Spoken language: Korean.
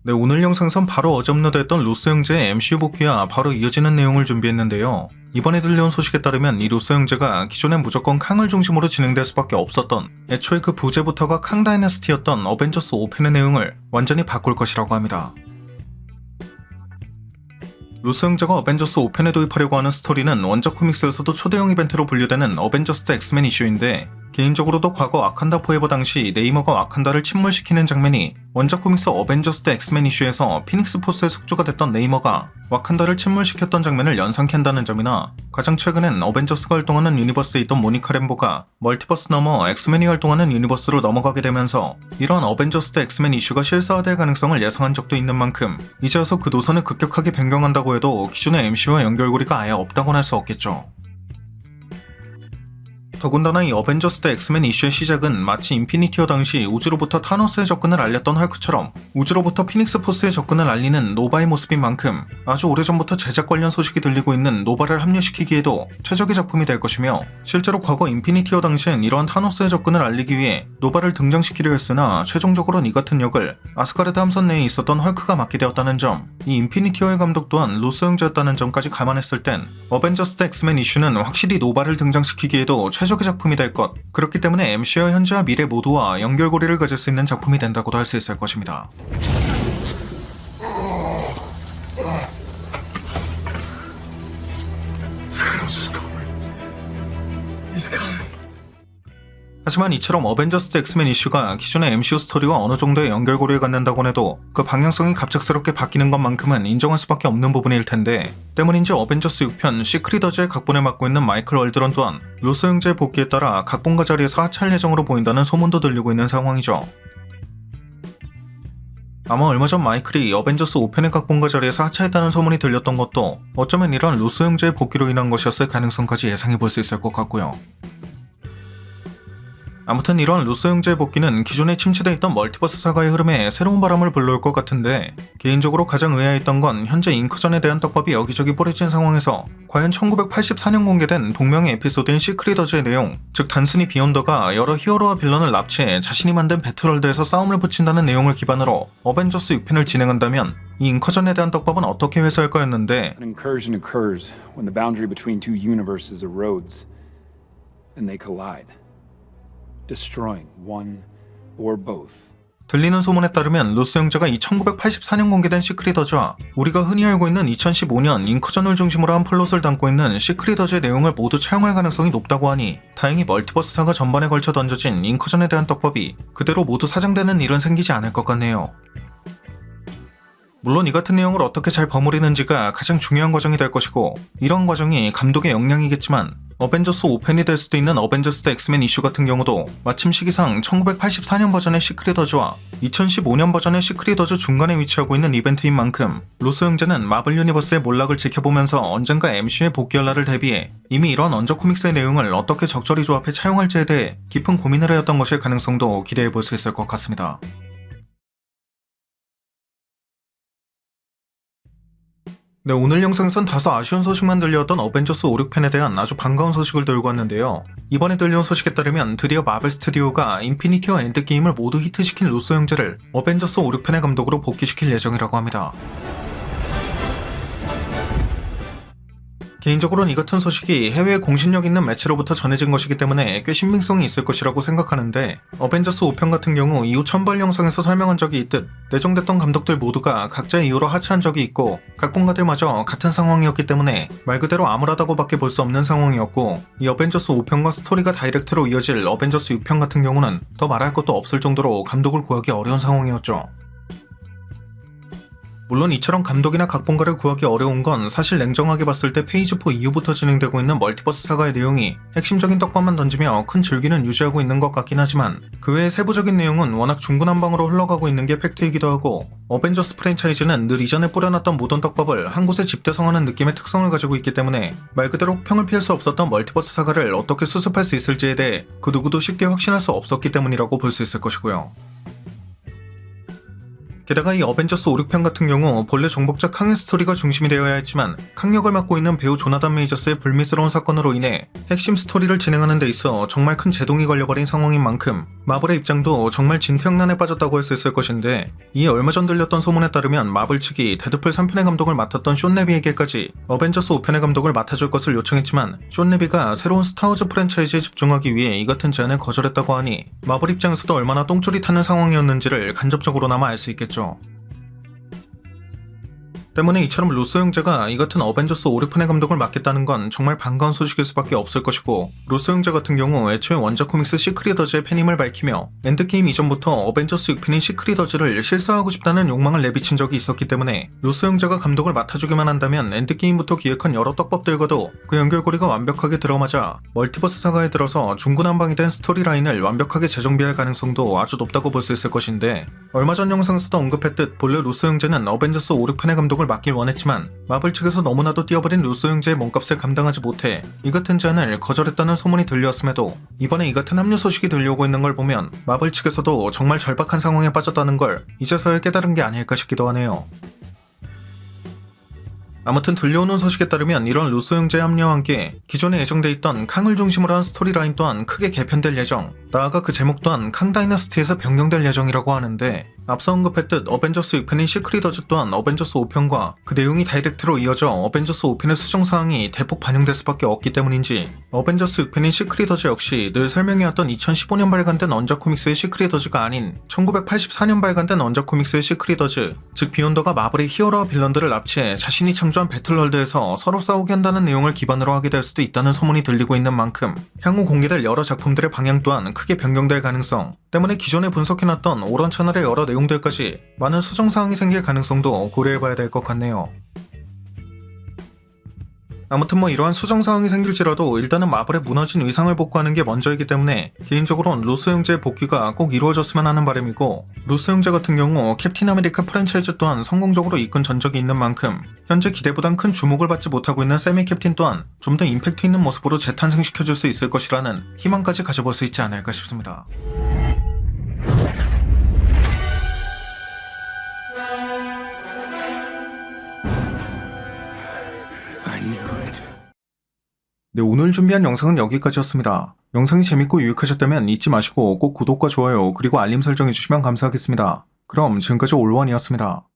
네, 오늘 영상선 바로 어제 업로드했던 로스 형제의 MCU 복귀와 바로 이어지는 내용을 준비했는데요. 이번에 들려온 소식에 따르면 이 로스 형제가 기존에 무조건 캉을 중심으로 진행될 수밖에 없었던 애초에 그 부제부터가 캉 다이너스티였던 어벤져스 5편의 내용을 완전히 바꿀 것이라고 합니다. 로스 형제가 어벤져스 5편에 도입하려고 하는 스토리는 원작 코믹스에서도 초대형 이벤트로 분류되는 어벤져스 대 엑스맨 이슈인데, 개인적으로도 과거 와칸다 포에버 당시 네이머가 와칸다를 침몰시키는 장면이 원작 코믹스 어벤져스 대 엑스맨 이슈에서 피닉스 포스의 숙주가 됐던 네이머가 와칸다를 침몰시켰던 장면을 연상케 한다는 점이나, 가장 최근엔 어벤져스가 활동하는 유니버스에 있던 모니카 램보가 멀티버스 넘어 엑스맨이 활동하는 유니버스로 넘어가게 되면서 이런 어벤져스 대 엑스맨 이슈가 실사화될 가능성을 예상한 적도 있는 만큼 이제 와서 그 노선을 급격하게 변경한다고 해도 기존의 MCU와 연결고리가 아예 없다고는 할 수 없겠죠. 더군다나 이 어벤져스 대 엑스맨 이슈의 시작은 마치 인피니티 워 당시 우주로부터 타노스의 접근을 알렸던 헐크처럼 우주로부터 피닉스 포스의 접근을 알리는 노바의 모습인 만큼 아주 오래전부터 제작 관련 소식이 들리고 있는 노바를 합류시키기에도 최적의 작품이 될 것이며, 실제로 과거 인피니티 워 당시엔 이러한 타노스의 접근을 알리기 위해 노바를 등장시키려 했으나 최종적으로는 이 같은 역을 아스가르드 함선 내에 있었던 헐크가 맡게 되었다는 점, 이 인피니티 워의 감독 또한 로스 형제였다는 점까지 감안했을 땐 어벤져스 대 엑스맨 이슈는 확실히 노바를 등장시키기에도 최적의 작품이 될 것, 그렇기 때문에 MCU와 현재와 미래 모두와 연결고리를 가질 수 있는 작품이 된다고도 할 수 있을 것입니다. 하지만 이처럼 어벤져스 대 엑스맨 이슈가 기존의 MCU 스토리와 어느 정도의 연결고리를 갖는다고 해도 그 방향성이 갑작스럽게 바뀌는 것만큼은 인정할 수밖에 없는 부분일 텐데, 때문인지 어벤져스 6편 시크릿어즈의 각본을 맡고 있는 마이클 월드런 또한 로스 형제의 복귀에 따라 각본가 자리에서 하차할 예정으로 보인다는 소문도 들리고 있는 상황이죠. 아마 얼마 전 마이클이 어벤져스 5편의 각본가 자리에서 하차했다는 소문이 들렸던 것도 어쩌면 이런 로스 형제의 복귀로 인한 것이었을 가능성까지 예상해볼 수 있을 것 같고요. 아무튼 이런 로스 형제의 복귀는 기존에 침체되어 있던 멀티버스 사가의 흐름에 새로운 바람을 불러올 것 같은데, 개인적으로 가장 의아했던 건 현재 잉크전에 대한 떡밥이 여기저기 뿌려진 상황에서 과연 1984년 공개된 동명의 에피소드인 시크릿어즈의 내용, 즉 단순히 비욘더가 여러 히어로와 빌런을 납치해 자신이 만든 배틀월드에서 싸움을 붙인다는 내용을 기반으로 어벤져스 6편을 진행한다면 이 잉커전에 대한 떡밥은 어떻게 회수할 거였는데, An incursion occurs when the boundary between two universes erodes and they collide, destroying one or both. 들리는 소문에 따르면 로스 형제가 이 1984년 공개된 시크릿어즈와 우리가 흔히 알고 있는 2015년 잉크전을 중심으로 한 플롯을 담고 있는 시크릿어즈의 내용을 모두 차용할 가능성이 높다고 하니, 다행히 멀티버스 사가 전반에 걸쳐 던져진 잉크전에 대한 떡밥이 그대로 모두 사장되는 일은 생기지 않을 것 같네요. 물론 이 같은 내용을 어떻게 잘 버무리는지가 가장 중요한 과정이 될 것이고, 이런 과정이 감독의 역량이겠지만 어벤져스 5편이 될 수도 있는 어벤져스 대 엑스맨 이슈 같은 경우도 마침 시기상 1984년 버전의 시크릿어즈와 2015년 버전의 시크릿어즈 중간에 위치하고 있는 이벤트인 만큼 로스 형제는 마블 유니버스의 몰락을 지켜보면서 언젠가 MCU의 복귀할 날을 대비해 이미 이런 원작 코믹스의 내용을 어떻게 적절히 조합해 차용할지에 대해 깊은 고민을 해왔던 것일 가능성도 기대해볼 수 있을 것 같습니다. 네, 오늘 영상에선 다소 아쉬운 소식만 들려왔던 어벤져스 5, 6편에 대한 아주 반가운 소식을 들고 왔는데요. 이번에 들려온 소식에 따르면 드디어 마블 스튜디오가 인피니티 워 엔드게임을 모두 히트시킨 로스 형제를 어벤져스 5, 6편의 감독으로 복귀시킬 예정이라고 합니다. 개인적으로는 이 같은 소식이 해외에 공신력 있는 매체로부터 전해진 것이기 때문에 꽤 신빙성이 있을 것이라고 생각하는데, 어벤져스 5편 같은 경우 이후 첨발 영상에서 설명한 적이 있듯 내정됐던 감독들 모두가 각자의 이유로 하차한 적이 있고 각본가들마저 같은 상황이었기 때문에 말 그대로 암울하다고 밖에 볼 수 없는 상황이었고, 이 어벤져스 5편과 스토리가 다이렉트로 이어질 어벤져스 6편 같은 경우는 더 말할 것도 없을 정도로 감독을 구하기 어려운 상황이었죠. 물론 이처럼 감독이나 각본가를 구하기 어려운 건 사실 냉정하게 봤을 때 페이지 4 이후부터 진행되고 있는 멀티버스 사가의 내용이 핵심적인 떡밥만 던지며 큰 줄기는 유지하고 있는 것 같긴 하지만, 그 외의 세부적인 내용은 워낙 중구난방으로 흘러가고 있는 게 팩트이기도 하고, 어벤져스 프랜차이즈는 늘 이전에 뿌려놨던 모던 떡밥을 한 곳에 집대성하는 느낌의 특성을 가지고 있기 때문에 말 그대로 혹평을 피할 수 없었던 멀티버스 사가를 어떻게 수습할 수 있을지에 대해 그 누구도 쉽게 확신할 수 없었기 때문이라고 볼 수 있을 것이고요. 게다가 이 어벤져스 5, 6편 같은 경우 본래 정복자 캉의 스토리가 중심이 되어야 했지만 캉 역을 맡고 있는 배우 조나단 메이저스의 불미스러운 사건으로 인해 핵심 스토리를 진행하는 데 있어 정말 큰 제동이 걸려버린 상황인 만큼 마블의 입장도 정말 진퇴양난에 빠졌다고 할 수 있을 것인데, 이 얼마 전 들렸던 소문에 따르면 마블 측이 데드풀 3편의 감독을 맡았던 숀 레비에게까지 어벤져스 5편의 감독을 맡아줄 것을 요청했지만 숀 레비가 새로운 스타워즈 프랜차이즈에 집중하기 위해 이 같은 제안을 거절했다고 하니 마블 입장에서도 얼마나 똥줄이 타는 상황이었는지를 간접적으로나마 알 수 있겠죠. 때문에 이처럼 루소 형제가 이 같은 어벤져스 5, 6편의 감독을 맡겠다는 건 정말 반가운 소식일 수밖에 없을 것이고, 루소 형제 같은 경우 애초에 원작 코믹스 시크릿어즈의 팬임을 밝히며 엔드게임 이전부터 어벤져스 6편인 시크릿어즈를 실사하고 싶다는 욕망을 내비친 적이 있었기 때문에 루소 형제가 감독을 맡아주기만 한다면 엔드게임부터 기획한 여러 떡밥들과도 그 연결고리가 완벽하게 들어맞아 멀티버스 사가에 들어서 중구난방이 된 스토리라인을 완벽하게 재정비할 가능성도 아주 높다고 볼 수 있을 것인데, 얼마 전 영상에서도 언급했듯 본래 루소 형제는 어벤져스 5, 6편의 감독을 맡길 원했지만 마블 측에서 너무나도 뛰어버린 루소 형제의 몸값을 감당하지 못해 이 같은 제안을 거절했다는 소문이 들려왔음에도, 이번에 이 같은 합류 소식이 들려오고 있는 걸 보면 마블 측에서도 정말 절박한 상황에 빠졌다는 걸 이제서야 깨달은 게 아닐까 싶기도 하네요. 아무튼 들려오는 소식에 따르면 이런 루소 형제의 합류와 함께 기존에 예정돼 있던 캉을 중심으로 한 스토리라인 또한 크게 개편될 예정, 나아가 그 제목 또한 캉 다이너스티에서 변경될 예정이라고 하는데, 앞서 언급했듯 어벤져스 6편인 시크릿어즈 또한 어벤져스 5편과 그 내용이 다이렉트로 이어져 어벤져스 5편의 수정사항이 대폭 반영될 수밖에 없기 때문인지 어벤져스 6편인 시크릿어즈 역시 늘 설명해왔던 2015년 발간된 원작 코믹스의 시크릿어즈가 아닌 1984년 발간된 원작 코믹스의 시크릿어즈, 즉 비욘더가 마블의 히어로와 빌런들을 납치해 자신이 창조한 배틀월드에서 서로 싸우게 한다는 내용을 기반으로 하게 될 수도 있다는 소문이 들리고 있는 만큼 향후 공개될 여러 작품들의 방향 또한 크게 변경될 가능성 때문에 기존에 분석해놨던 오런 채널의 여러 내용들까지 많은 수정사항이 생길 가능성도 고려해봐야 될 것 같네요. 아무튼 이러한 수정사항이 생길지라도 일단은 마블의 무너진 위상을 복구하는 게 먼저이기 때문에 개인적으로는 루소 형제의 복귀가 꼭 이루어졌으면 하는 바람이고, 루소 형제 같은 경우 캡틴 아메리카 프랜차이즈 또한 성공적으로 이끈 전적이 있는 만큼 현재 기대보단 큰 주목을 받지 못하고 있는 세미 캡틴 또한 좀 더 임팩트 있는 모습으로 재탄생시켜줄 수 있을 것이라는 희망까지 가져볼 수 있지 않을까 싶습니다. 네, 오늘 준비한 영상은 여기까지였습니다. 영상이 재밌고 유익하셨다면 잊지 마시고 꼭 구독과 좋아요 그리고 알림 설정해주시면 감사하겠습니다. 그럼 지금까지 올원이었습니다.